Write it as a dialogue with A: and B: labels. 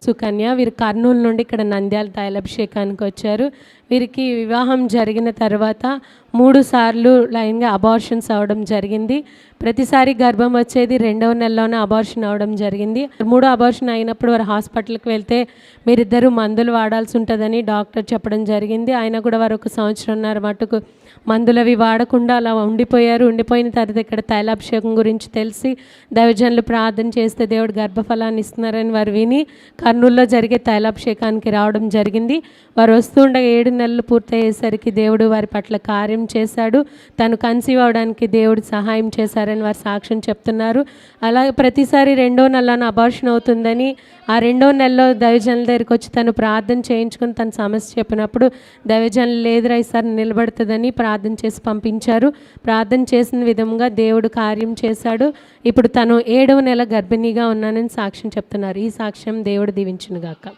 A: సుకన్య. వీరు కర్నూలు నుండి ఇక్కడ నంద్యాల తైలాభిషేకానికి వచ్చారు. వీరికి వివాహం జరిగిన తర్వాత 3 సార్లు లైన్గా అబార్షన్స్ అవ్వడం జరిగింది. ప్రతిసారి గర్భం వచ్చేది 2వ నెలలోనే అబార్షన్ అవ్వడం జరిగింది. 3వ అబార్షన్ అయినప్పుడు వారు హాస్పిటల్కి వెళ్తే మీరిద్దరూ మందులు వాడాల్సి ఉంటుందని డాక్టర్ చెప్పడం జరిగింది. అయినా కూడా వారు 1 సంవత్సరంన్నర మటుకు మందులు అవి వాడకుండా అలా ఉండిపోయారు. ఉండిపోయిన తర్వాత ఇక్కడ తైలాభిషేకం గురించి తెలిసి దైవజనులు ప్రార్థన చేస్తే దేవుడు గర్భఫలాన్ని ఇస్తున్నారని వారు విని కర్నూలులో జరిగే తైలాభిషేకానికి రావడం జరిగింది. వారు వస్తుండగా 7 నెలలు పూర్తయ్యేసరికి దేవుడు వారి పట్ల కార్యం చేశాడు. తను కన్సీవ్ అవడానికి దేవుడు సహాయం చేశారని వారు సాక్ష్యం చెప్తున్నారు. అలాగే ప్రతిసారి 2వ నెలలోనే అబార్షన్ అవుతుందని ఆ 2వ నెలలో దైవజనుల దగ్గరికి వచ్చి తను ప్రార్థన చేయించుకుని తన సమస్య చెప్పినప్పుడు దైవజనులు లేదురా ఈసారి నిలబడుతుందని ప్రార్థన చేసి పంపించారు. ప్రార్థన చేసిన విధంగా దేవుడు కార్యం చేశాడు. ఇప్పుడు తను 7వ నెల గర్భిణీగా ఉన్నానని సాక్ష్యం చెప్తున్నారు. ఈ సాక్ష్యం దేవుడు దీవించునుగాక.